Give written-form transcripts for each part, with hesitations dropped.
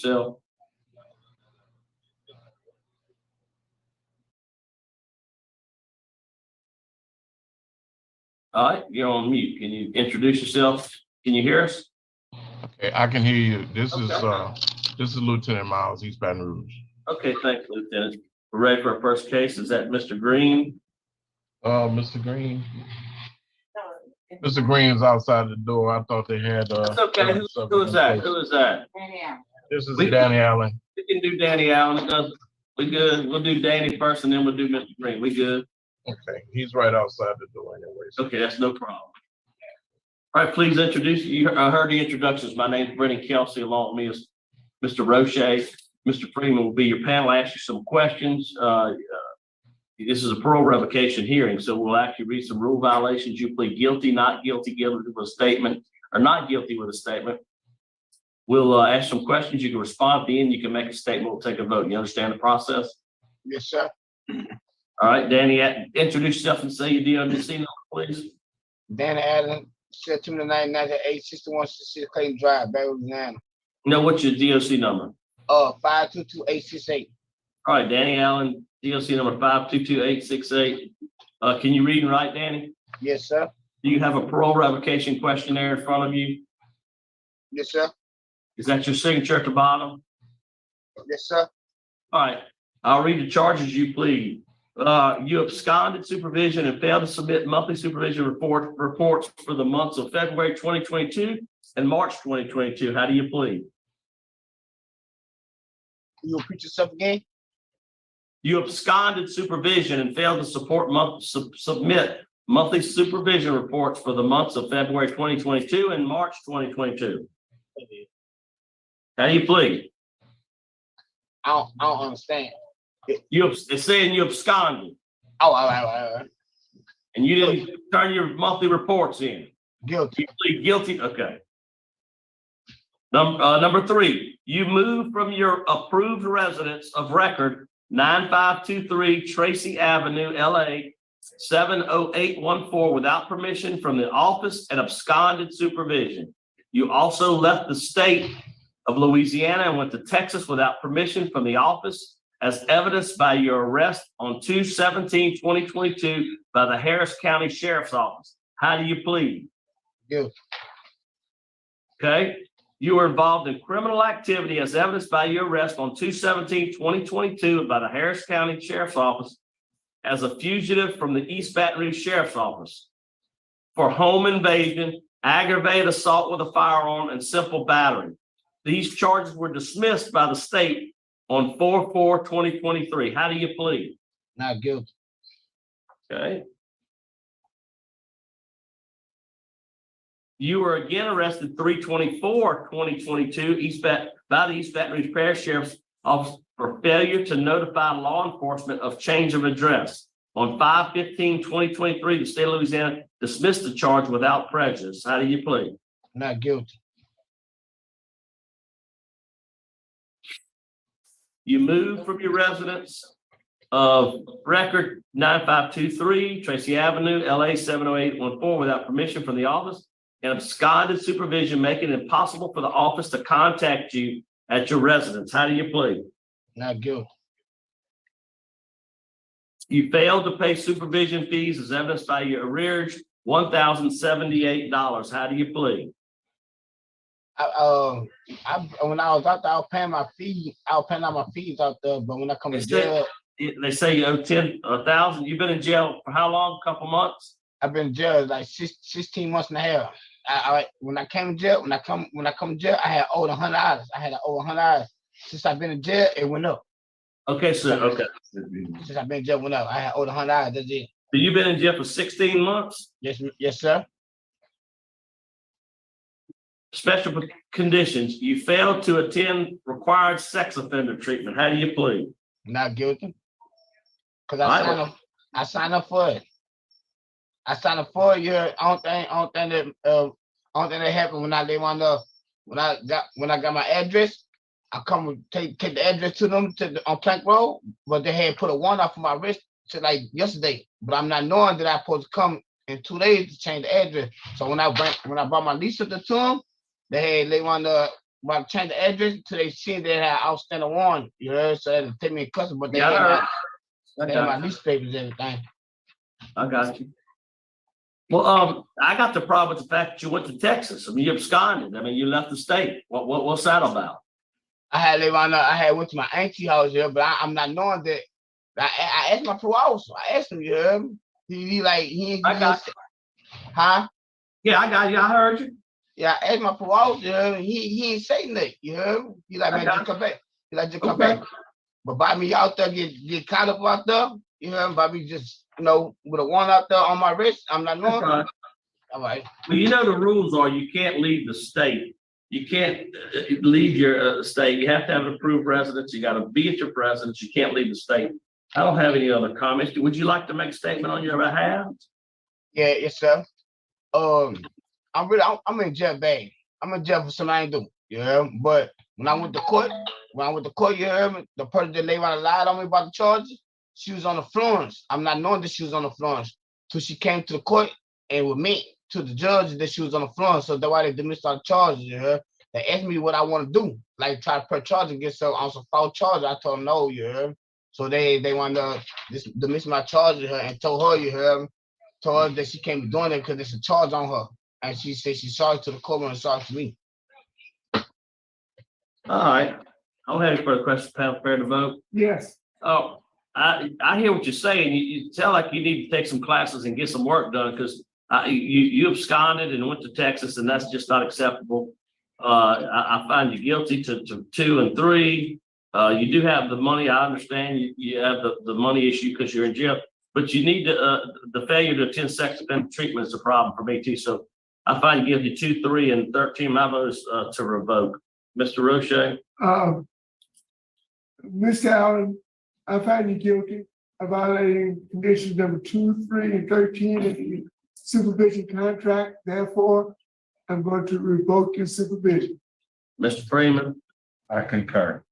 yourself. All right, you're on mute. Can you introduce yourself? Can you hear us? Okay, I can hear you. This is Lieutenant Miles, East Baton Rouge. Okay, thanks, Lieutenant. We're ready for our first case. Is that Mr. Green? Mr. Green. Mr. Green is outside the door. I thought they had. That's okay. Who is that? Who is that? This is Danny Allen. We can do Danny Allen. We good. We'll do Danny first, and then we'll do Mr. Green. We good? Okay, he's right outside the door anyway. So. Okay, that's no problem. All right, please introduce you. I heard the introductions. My name is Brendan Kelsey. Along with me is Mr. Roche. Mr. Freeman will be your panel. Ask you some questions. This is a parole revocation hearing, so we'll actually read some rule violations. You plead guilty, not guilty, guilty with a statement, or not guilty with a statement. We'll ask some questions. You can respond at the end. You can make a statement. We'll take a vote. You understand the process? Yes, sir. All right, Danny, introduce yourself and say your DOC number, please. Danny Allen, 729-9861-66 Clayton Drive, Baton Rouge, Louisiana. No, what's your DOC number? 522-868. All right, Danny Allen, DOC number 522-868. Can you read and write, Danny? Yes, sir. Do you have a parole revocation questionnaire in front of you? Yes, sir. Is that your signature at the bottom? Yes, sir. All right, I'll read the charges you plead. You absconded supervision and failed to submit monthly supervision reports for the months of February 2022 and March 2022. How do you plead? You repeat yourself again? You absconded supervision and failed to submit monthly supervision reports for the months of February 2022 and March 2022. How do you plead? I don't understand. It's saying you absconded. Oh, all right. And you didn't turn your monthly reports in. Guilty. You plead guilty? Okay. Number 3, you moved from your approved residence of record 9523 Tracy Avenue, LA 70814 without permission from the office and absconded supervision. You also left the state of Louisiana and went to Texas without permission from the office, as evidenced by your arrest on 2/17/2022 by the Harris County Sheriff's Office. How do you plead? Guilty. Okay. You were involved in criminal activity as evidenced by your arrest on 2/17/2022 by the Harris County Sheriff's Office as a fugitive from the East Baton Rouge Sheriff's Office for home invasion, aggravated assault with a firearm, and simple battery. These charges were dismissed by the state on 4/4/2023. How do you plead? Not guilty. Okay. You were again arrested 3/24/2022 by the East Baton Rouge Parish Sheriff's Office for failure to notify law enforcement of change of address. On 5/15/2023, the state of Louisiana dismissed the charge without prejudice. How do you plead? Not guilty. You moved from your residence of record 9523 Tracy Avenue, LA 70814 without permission from the office and absconded supervision, making it impossible for the office to contact you at your residence. How do you plead? Not guilty. You failed to pay supervision fees as evidenced by your arrearage, $1,078. How do you plead? When I was out there, I was paying my fees. I was paying out my fees out there, but when I come to jail, they say you owe $1,000. You've been in jail for how long? A couple months? I've been in jail like 16 months and a half. When I came to jail, when I come to jail, I had owed $100. I had over $100. Since I've been in jail, it went up. Okay, sir. Okay. Since I've been in jail, it went up. I had owed $100. That's it. So you've been in jail for 16 months? Yes, sir. Special conditions. You failed to attend required sex offender treatment. How do you plead? Not guilty. Because I signed up for it. I signed up for it. Only thing that happened when I got my address, I come take the address to them on Plank Road, but they had put a warrant out for my wrist to like yesterday. But I'm not knowing that I'm supposed to come in 2 days to change the address. So when I brought my lease up to them, they wanted to about to change the address till they see they had outstanding warrant. You heard? So they take me in custody, but they Yeah, I heard. had my newspapers and everything. I got you. Well, I got the problem with the fact that you went to Texas. I mean, you absconded. I mean, you left the state. What's that about? I had live on. I had went to my auntie house here, but I'm not knowing that. I asked my parole officer. I asked him. You heard? He I got you. huh? Yeah, I got you. I heard you. Yeah, I asked my parole officer. He ain't saying that. You heard? He like, man, just come back. He like, just come back. But by me out there get caught up out there, you know, by me just with a warrant out there on my wrist, I'm not knowing. Right. All right. Well, you know the rules are you can't leave the state. You can't leave your state. You have to have an approved residence. You got to be at your residence. You can't leave the state. I don't have any other comments. Would you like to make a statement on your behalf? Yeah, yes, sir. I'm in jail bad. I'm in jail for something I ain't do. Yeah, but when I went to court, you heard me, the person that lied on me about the charges, she was on the Florence. I'm not knowing that she was on the Florence till she came to the court and with me to the judge that she was on the Florence. So that's why they dismissed all the charges. You heard? They asked me what I want to do, like try to press charge against her on some false charges. I told them no. You heard? So they wanted to dismiss my charges and told her, you heard, told her that she can't be doing it because there's a charge on her. And she said she's sorry to the court and sorry to me. All right. I don't have any further questions. Panel prepared to vote? Yes. Oh, I hear what you're saying. You sound like you need to take some classes and get some work done because you absconded and went to Texas, and that's just not acceptable. I find you guilty to 2 and 3. You do have the money. I understand you have the money issue because you're in jail, but you need to, the failure to attend sex offender treatment is a problem for me too. So I find you guilty 2, 3, and 13. My vote is to revoke. Mr. Roche? Mr. Allen, I find you guilty of violating conditions number 2, 3, and 13 of the supervision contract. Therefore, I'm going to revoke your supervision. Mr. Freeman? I concur.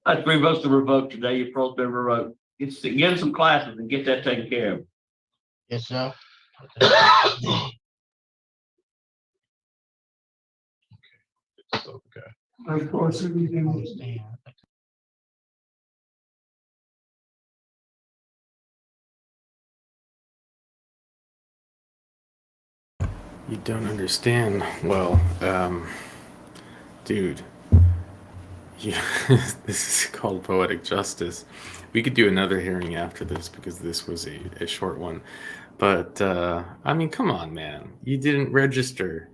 I have 3 votes to revoke today. Your parole's been revoked. Get some classes and get that taken care of. Yes, sir. Okay. Unfortunately, You don't understand. Well, dude, this is called poetic justice. We could do another hearing after this because this was a short one. But, I mean, come on, man. You didn't register.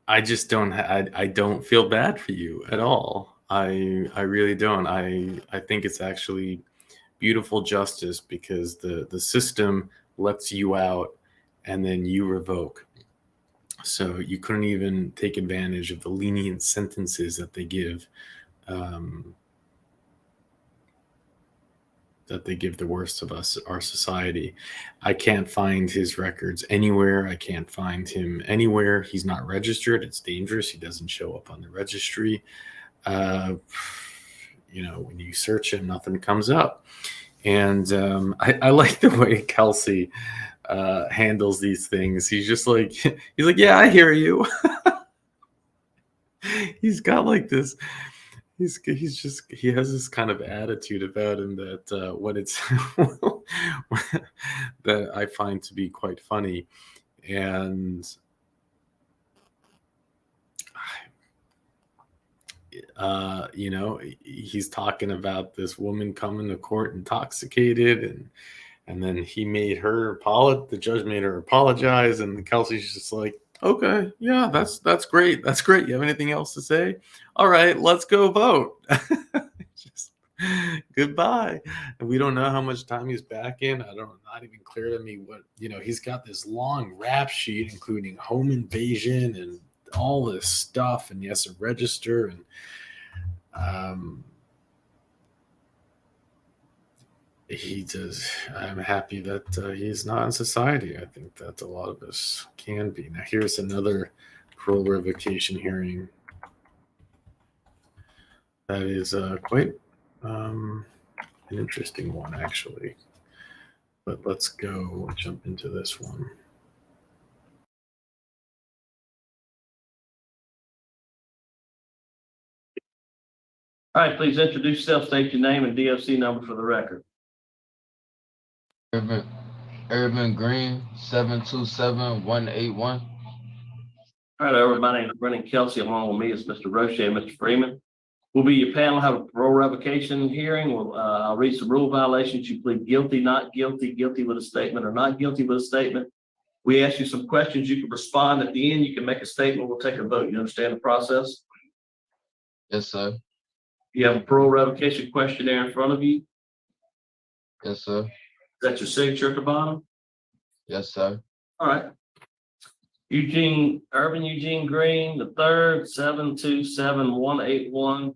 I just don't, I don't feel bad for you at all. I really don't. I think it's actually beautiful justice because the system lets you out and then you revoke. So you couldn't even take advantage of the lenient sentences that they give, the worst of us, our society. I can't find his records anywhere. I can't find him anywhere. He's not registered. It's dangerous. He doesn't show up on the registry. When you search him, nothing comes up. And I like the way Kelsey handles these things. He's just like, yeah, I hear you. He's got like this. He has this kind of attitude about him that that I find to be quite funny. And he's talking about this woman coming to court intoxicated, and then he made her the judge made her apologize, and Kelsey's just like, okay, yeah, that's great. That's great. You have anything else to say? All right, let's go vote. Just goodbye. And we don't know how much time he's back in. Not even clear to me what, he's got this long rap sheet, including home invasion and all this stuff, and he has to register. And I'm happy that he's not in society. I think that a lot of us can be. Now, here's another parole revocation hearing that is quite an interesting one, actually. But let's go jump into this one. All right, please introduce yourself, state your name and DOC number for the record. Irvin Green, 727-181. All right, everybody, my name is Brennan Kelsey. Along with me is Mr. Roche and Mr. Freeman. We'll be your panel, have a parole revocation hearing. I'll read some rule violations. You plead guilty, not guilty, guilty with a statement, or not guilty with a statement. We ask you some questions. You can respond at the end. You can make a statement. We'll take a vote. You understand the process? Yes, sir. You have a parole revocation questionnaire in front of you. Yes, sir. Is that your signature at the bottom? Yes, sir. All right. Irvin Eugene Green, the third, 727-181.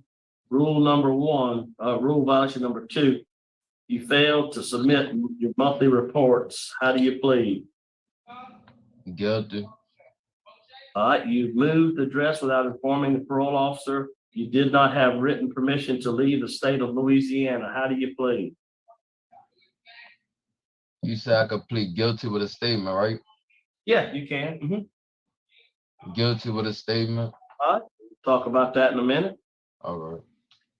Rule number 1, rule violation number 2. You failed to submit your monthly reports. How do you plead? Guilty. All right, you moved the address without informing the parole officer. You did not have written permission to leave the state of Louisiana. How do you plead? You said I could plead guilty with a statement, right? Yeah, you can. Guilty with a statement. All right, talk about that in a minute. All right.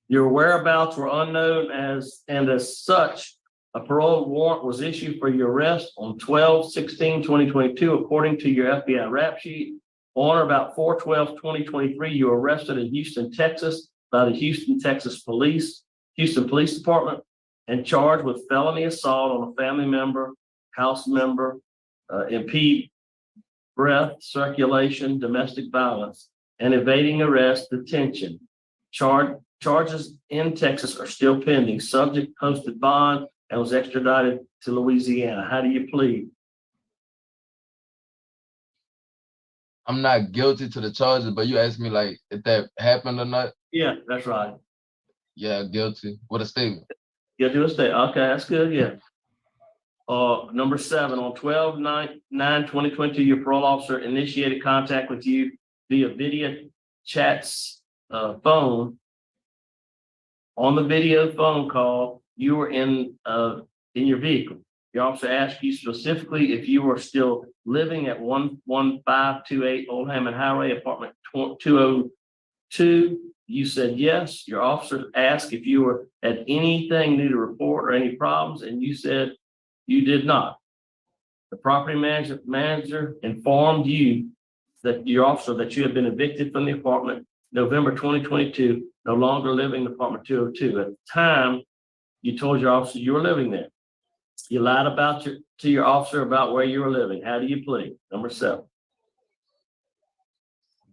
Your whereabouts were unknown and as such, a parole warrant was issued for your arrest on 12/16/2022, according to your FBI rap sheet. On or about 4/12/2023, you were arrested in Houston, Texas by the Houston Police Department and charged with felony assault on a family member, house member, impede breath, circulation, domestic violence, and evading arrest, detention. Charges in Texas are still pending, subject posted bond, and was extradited to Louisiana. How do you plead? I'm not guilty to the charges, but you asked me like if that happened or not. Yeah, that's right. Yeah, guilty with a statement. Guilty with a state. Okay, that's good. Yeah. Number 7, on 12/9/2022, your parole officer initiated contact with you via video chats phone. On the video phone call, you were in your vehicle. The officer asked you specifically if you were still living at 11528 Old Hammond Highway, apartment 202. You said yes. Your officer asked if you were had anything new to report or any problems, and you said you did not. The property manager informed you that your officer that you had been evicted from the apartment November 2022, no longer living in apartment 202. At the time, you told your officer you were living there. You lied to your officer about where you were living. How do you plead? Number 7.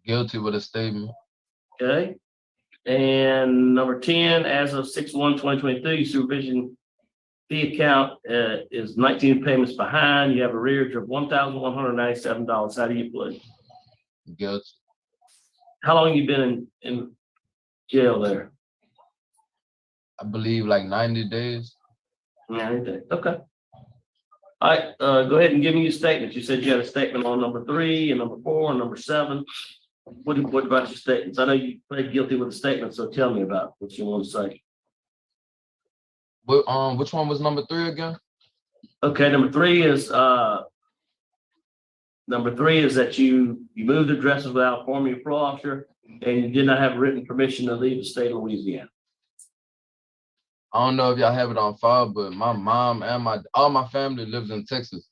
Guilty with a statement. Okay. And number 10, as of 6/1/2023, your supervision fee account is 19 payments behind. You have a arrearage of $1,197. How do you plead? Guilty. How long you been in jail there? I believe like 90 days. 90 days. Okay. All right, go ahead and give me your statements. You said you had a statement on number 3 and number 4 and number 7. What about your statements? I know you pled guilty with a statement, so tell me about what you want to say. But which one was number 3 again? Okay, number 3 is that you moved addresses without informing your parole officer, and you did not have written permission to leave the state of Louisiana. I don't know if y'all have it on file, but my mom and all my family lives in Texas.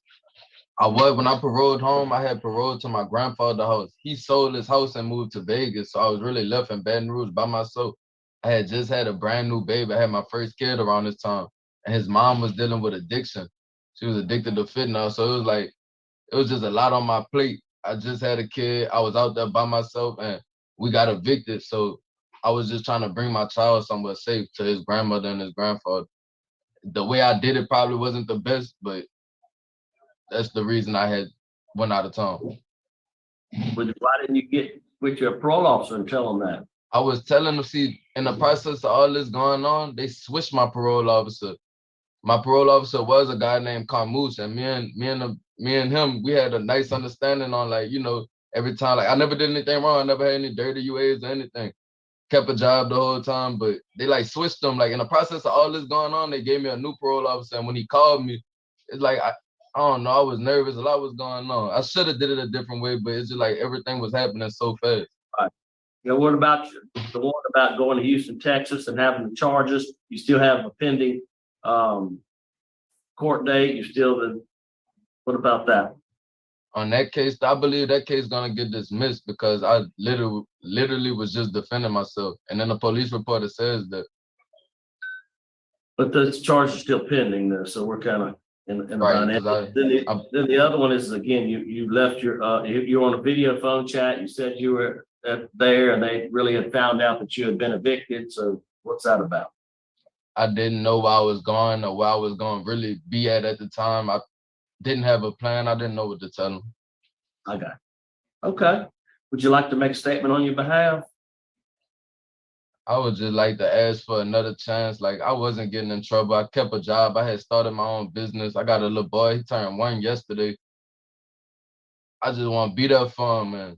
When I paroled home, I had paroled to my grandfather's house. He sold his house and moved to Vegas, so I was really left in Baton Rouge by myself. I had just had a brand new baby. I had my first kid around this time, and his mom was dealing with addiction. She was addicted to fentanyl, so it was just a lot on my plate. I just had a kid. I was out there by myself, and we got evicted. So I was just trying to bring my child somewhere safe to his grandmother and his grandfather. The way I did it probably wasn't the best, but that's the reason I had went out of town. Why didn't you get with your parole officer and tell him that? I was telling them, see, in the process of all this going on, they switched my parole officer. My parole officer was a guy named Carmouche, and me and him, we had a nice understanding on every time, I never did anything wrong. I never had any dirty UAs or anything. Kept a job the whole time, but they switched them. In the process of all this going on, they gave me a new parole officer, and when he called me, it's I don't know, I was nervous, a lot was going on. I should have did it a different way, but it's just everything was happening so fast. Right. You know, what about the one about going to Houston, Texas and having the charges? You still have a pending, court date? You still, what about that? On that case, I believe that case gonna get dismissed because I literally was just defending myself. And then the police reporter says that. But the charge is still pending there, so we're kind of in the Right, dynamic. 'cause Then the other one is, again, you left your, you're on a video phone chat, you said you were there and they really had found out that you had been evicted, so what's that about? I didn't know where I was going or where I was going to really be at the time. I didn't have a plan. I didn't know what to tell them. I got it. Okay. Would you like to make a statement on your behalf? I would just like to ask for another chance. Like, I wasn't getting in trouble. I kept a job. I had started my own business. I got a little boy. He turned 1 yesterday. I just want to be there for him, man.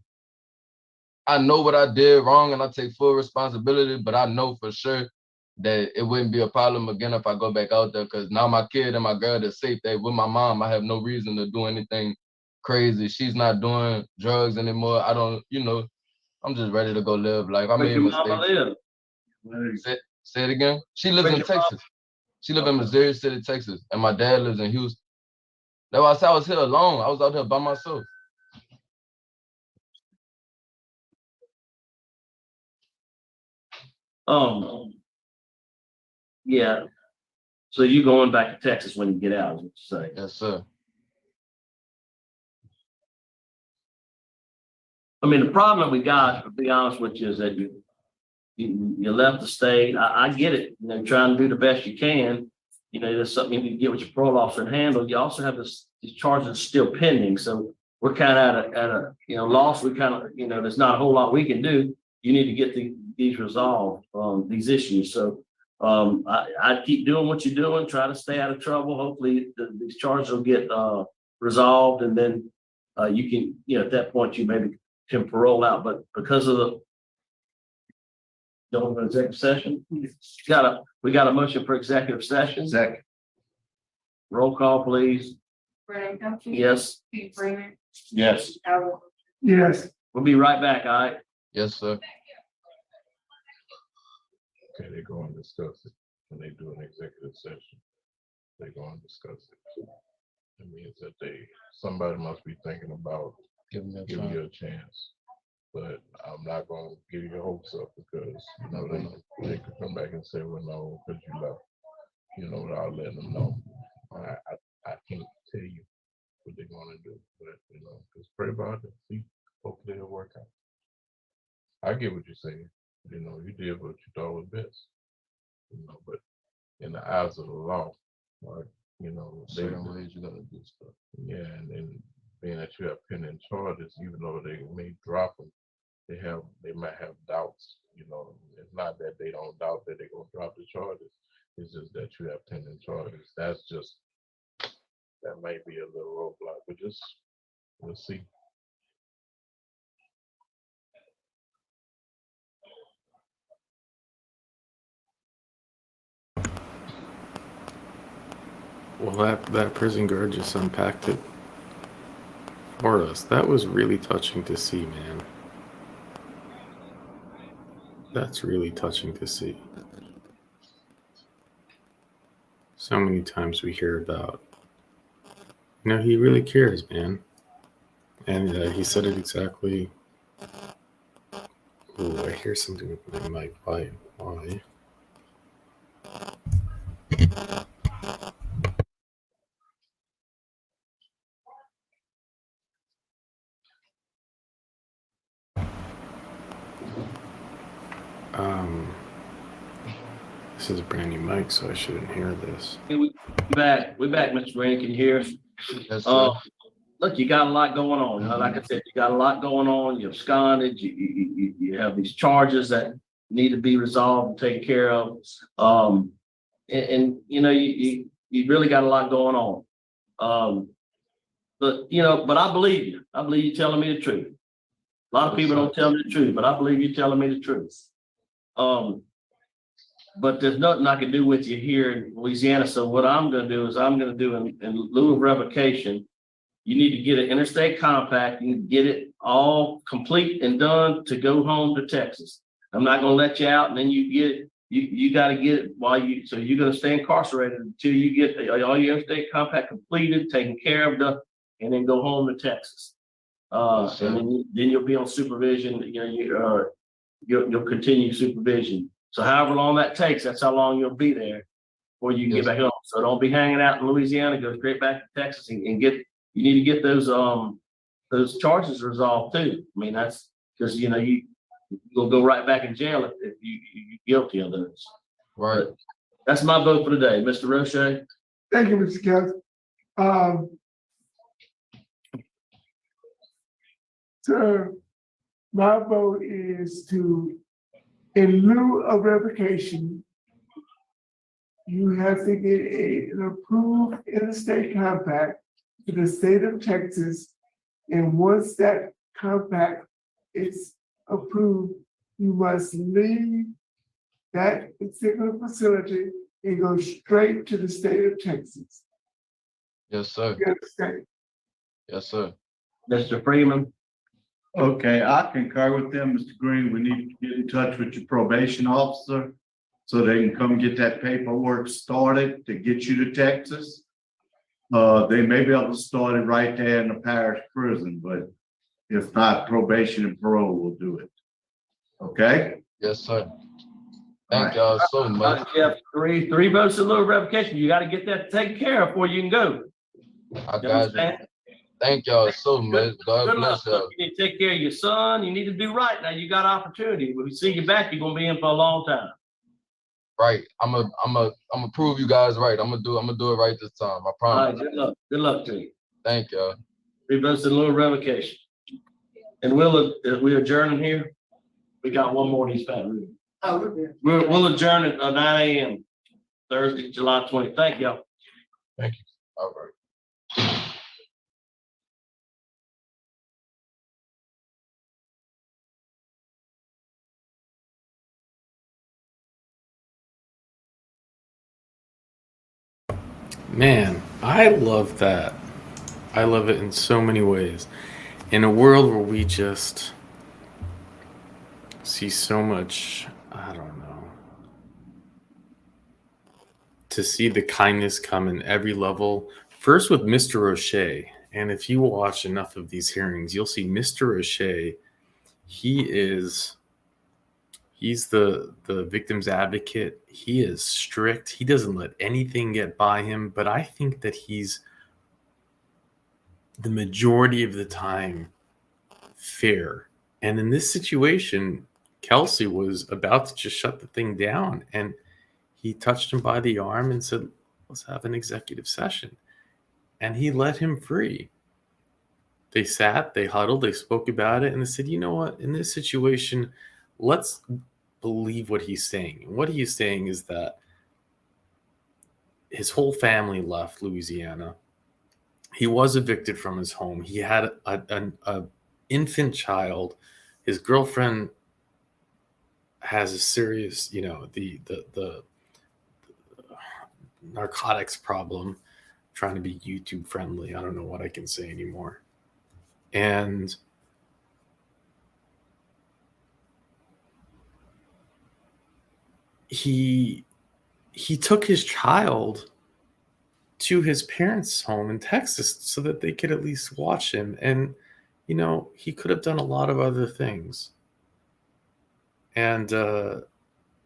I know what I did wrong and I take full responsibility, but I know for sure that it wouldn't be a problem again if I go back out there, because now my kid and my girl are safe. They with my mom. I have no reason to do anything crazy. She's not doing drugs anymore. I don't, I'm just ready to go live life. I Where made your mama mistakes. live? Say it again. She lives Where in your mama- Texas. She lives in Missouri City, Texas, and my dad lives in Houston. That's why I said I was here alone. I was out here by myself. Yeah. So you going back to Texas when you get out, is what you're saying? Yes, sir. I mean, the problem that we got, to be honest with you, is that you left the state. I get it, trying to do the best you can. There's something you need to get with your parole officer and handle. You also have these charges still pending. So we're kind of at a loss. We kind of, there's not a whole lot we can do. You need to get these resolved, these issues. So I keep doing what you're doing, try to stay out of trouble. Hopefully these charges will get resolved, and then you can, at that point you maybe can parole out. But because of the don't executive session, we got a motion for executive session. Second. Roll call, please. Brandon Johnson. Yes, Steve Freeman. Yes. Howard. Yes. we'll be right back. All right. Yes, sir. Okay, they go and discuss it. When they do an executive session, they go and discuss it. It means that somebody must be thinking about Give me a giving try. you a chance. But I'm not gonna give you your hopes up because, they could come back and say, well, no, because you left. Without letting them know. I can't tell you what they're gonna do, but, just pray about it. See, hopefully it'll work out. I get what you're saying. You did what you thought was best. But in the eyes of the law, right, Certain ways you gotta do stuff. yeah, and being that you have pending charges, even though they may drop them, they might have doubts. It's not that they don't doubt that they're gonna drop the charges. It's just that you have pending charges. That might be a little roadblock, but we'll see. Well, that prison guard just unpacked it for us. That was really touching to see, man. That's really touching to see. So many times we hear about, he really cares, man. And he said it exactly. Oh, I hear something with my mic. Why? This is a brand new mic, so I shouldn't hear this. Hey, we back, Mr. Green. Can you hear us? Yes, sir. Look, you got a lot going on. Like I said, you got a lot going on. You're absconded. You have these charges that need to be resolved and taken care of. You really got a lot going on. But I believe you. I believe you're telling me the truth. A lot of people don't tell me the truth, but I believe you're telling me the truth. But there's nothing I can do with you here in Louisiana. So what I'm going to do is in lieu of revocation, you need to get an interstate compact. You need to get it all complete and done to go home to Texas. I'm not gonna let you out and then you get it. You gotta get it so you're gonna stay incarcerated until you get all your interstate compact completed, taken care of, and then go home to Texas. Yes, sir. And then you'll be on supervision, you'll continue supervision. So however long that takes, that's how long you'll be there before you can get Yes. back home. So don't be hanging out in Louisiana, go straight back to Texas and you need to get those charges resolved too. I mean, that's because, you'll go right back in jail if you're guilty of those. Right. But that's my vote for today. Mr. Roche? Thank you, Mr. Kelly. So my vote is to, in lieu of revocation, you have to get an approved interstate compact to the state of Texas. And once that compact is approved, you must leave that particular facility and go straight to the state of Texas. Yes, sir. You understand? Yes, sir. Mr. Freeman? Okay, I concur with them, Mr. Green. We need to get in touch with your probation officer so they can come get that paperwork started to get you to Texas. They may be able to start it right there in the parish prison, but if not, probation and parole will do it. Okay? Yes, sir. Thank y'all so much. You have three votes in lieu of revocation. You got to get that taken care of before you can go. I You got you. understand? Thank y'all so much. God Good bless luck. y'all. You need to take care of your son. You need to do right. Now you got opportunity. When we see you back, you're gonna be in for a long time. Right. I'm a prove you guys right. I'm gonna do it right this time. I All promise. right, good luck. Good luck to you. Thank y'all. Three votes in lieu of revocation. And we adjourn here. We got one more in East Baton Rouge. We'll adjourn at 9 a.m. Thursday, July 20th. Thank y'all. All right. Man, I love that. I love it in so many ways. In a world where we just see so much, I don't know, to see the kindness come in every level. First with Mr. Roche, and if you watch enough of these hearings, you'll see Mr. Roche. He's the victim's advocate. He is strict. He doesn't let anything get by him. But I think that he's the majority of the time fair. And in this situation, Kelsey was about to just shut the thing down, and he touched him by the arm and said, "Let's have an executive session." And he let him free. They sat, they huddled, they spoke about it, and they said, "You know what? In this situation, let's believe what he's saying." And what he's saying is that his whole family left Louisiana. He was evicted from his home. He had an infant child. His girlfriend has a serious, the narcotics problem, trying to be YouTube friendly. I don't know what I can say anymore. And he took his child to his parents' home in Texas so that they could at least watch him. And, he could have done a lot of other things. And the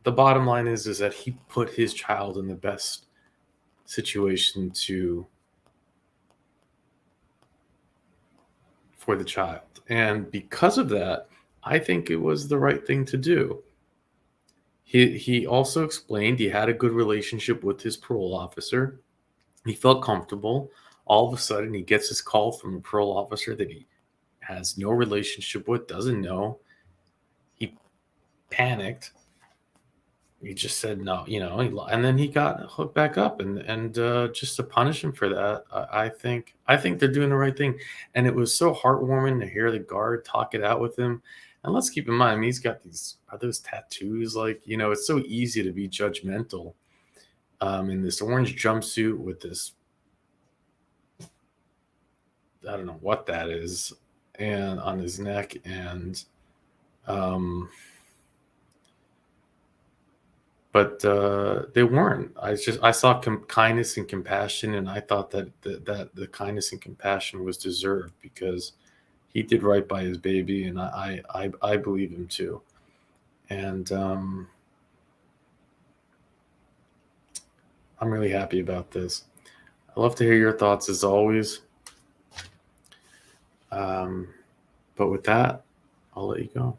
bottom line is that he put his child in the best situation for the child. And because of that, I think it was the right thing to do. He also explained he had a good relationship with his parole officer. He felt comfortable. All of a sudden, he gets this call from a parole officer that he has no relationship with, doesn't know. He panicked. He just said no, and then he got hooked back up, and just to punish him for that, I think they're doing the right thing. And it was so heartwarming to hear the guard talk it out with him. And let's keep in mind, he's got those tattoos. It's so easy to be judgmental in this orange jumpsuit with this, I don't know what that is. and on his neck, and but they weren't. I saw kindness and compassion, and I thought that the kindness and compassion was deserved because he did right by his baby, and I believe him too. And I'm really happy about this. I'd love to hear your thoughts as always. But with that, I'll let you go.